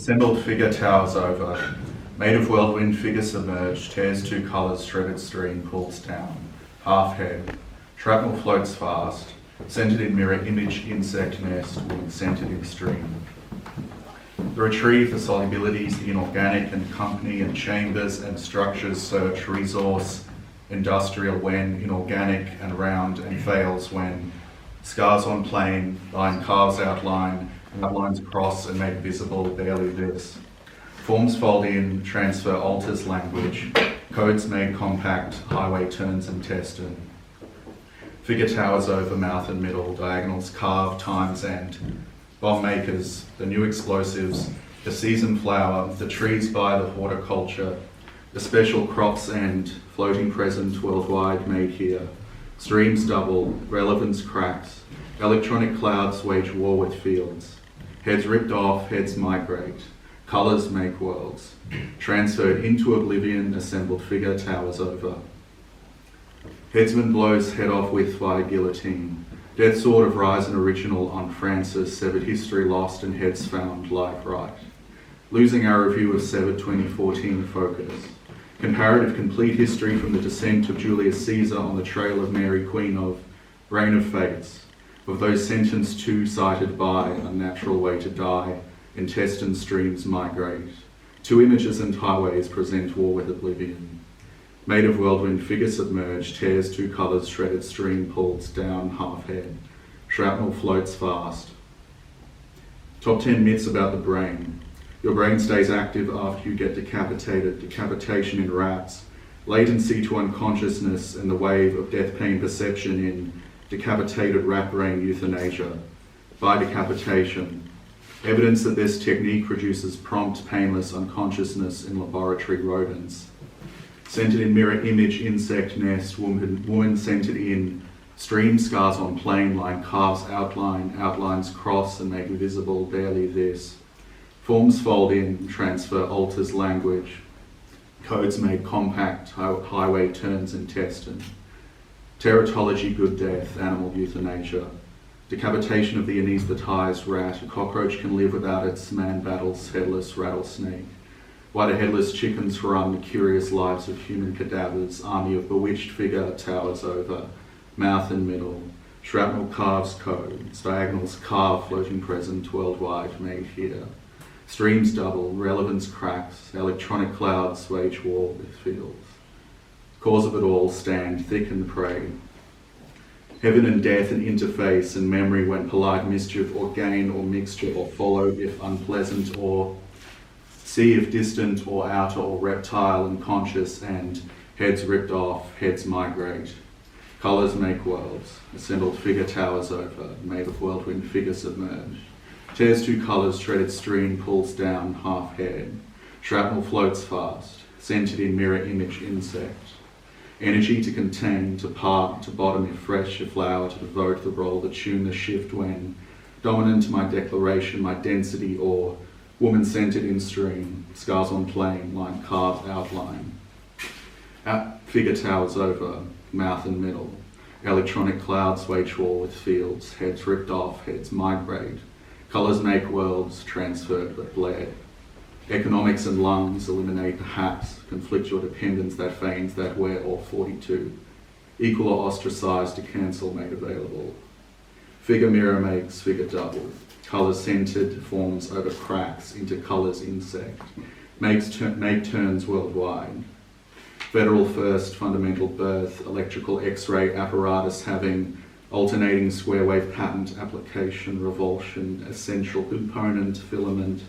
Assembled figure towers over. Made of whirlwind, figure submerged, tears two colours, shredded stream, pulls down. Half head. Shrapnel floats fast. Centred in mirror image, insect nest, woman centred in stream. The retrieve, the solubilities, the inorganic and company and chambers and structures search, resource, industrial when, inorganic and round and fails when. Scars on plane, line carves outline, outlines cross and make visible barely this. Forms fold in, transfer alters language, codes made compact, highway turns and tested. Figure towers over mouth and middle, diagonals carve, times end. Bomb makers, the new explosives, the season flower, the trees by the horticulture, the special crops end, floating present worldwide made here. Streams double, relevance cracks, electronic clouds wage war with fields. Heads ripped off, heads migrate, colours make worlds. Transferred into oblivion, assembled figure towers over. Headsman blows head off with via guillotine. Death sword of rise and original on Francis, severed history lost and heads found life right. Losing our review of severed 2014 focus. Comparative complete history from the descent of Julius Caesar on the trail of Mary Queen of Reign of Fates, of those sentenced to, cited by, unnatural way to die, intestine streams migrate. Two images and highways present war with oblivion. Made of whirlwind, figure submerged, tears two colours, shredded stream pulls down half head. Shrapnel floats fast. Top 10 myths about the brain. Your brain stays active after you get decapitated, decapitation in rats, latency to unconsciousness and the wave of death pain perception in decapitated rat brain euthanasia. By decapitation. Evidence that this technique produces prompt, painless unconsciousness in laboratory rodents. Centred in mirror image, insect nest, woman centred in stream, scars on plane, line carves outline, outlines cross and make visible barely this. Forms fold in, transfer alters language, codes made compact, highway turns intestine. Teratology, good death, animal euthanasia. Decapitation of the anaesthetised rat, a cockroach can live without its man battles, headless rattlesnake. Why do headless chickens run the curious lives of human cadavers, army of bewitched figure towers over, mouth and middle, shrapnel carves codes, diagonals carve floating present worldwide made here. Streams double, relevance cracks, electronic clouds wage war with fields. Cause of it all stand thick and pray. Heaven and death and interface and memory when polite mischief or gain or mixture or follow if unpleasant or see if distant or outer or reptile and conscious and heads ripped off, heads migrate. Colours make worlds, assembled figure towers over, made of whirlwind figure submerged. Tears two colours, shredded stream pulls down half head. Shrapnel floats fast, centred in mirror image insect. Energy to contain, to part, to bottom if fresh, a flower, to devote the role, to tune the shift when. Dominant my declaration, my density or woman centred in stream, scars on plane, line carved outline. Figure towers over, mouth and middle. Electronic clouds wage war with fields, heads ripped off, heads migrate. Colours make worlds, transferred but bled. Economics and lungs eliminate the hats, conflict your dependence that feigns that wear or 42. Equal or ostracised to cancel made available. Figure mirror makes figure double. Colours centred, forms over cracks, into colours insect. Make turns worldwide. Federal first, fundamental birth, electrical X-ray apparatus having alternating square wave patent application, revulsion, essential component, filament,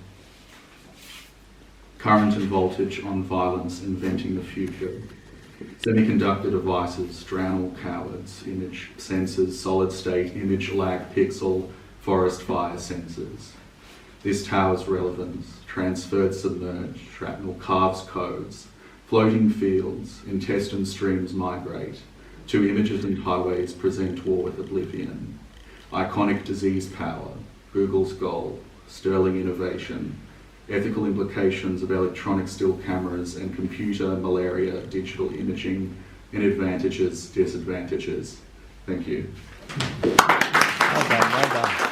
current and voltage on violence, inventing the future. Semiconductor devices, drown all cowards, image sensors, solid state, image lag, pixel, forest fire sensors. This tower's relevance, transferred submerged, shrapnel carves codes, floating fields, intestine streams migrate. Two images and highways present war with oblivion. Iconic disease power, Google's goal, sterling innovation, ethical implications of electronic still cameras and computer, malaria, digital imaging, and advantages, disadvantages. Thank you. Well done, well done.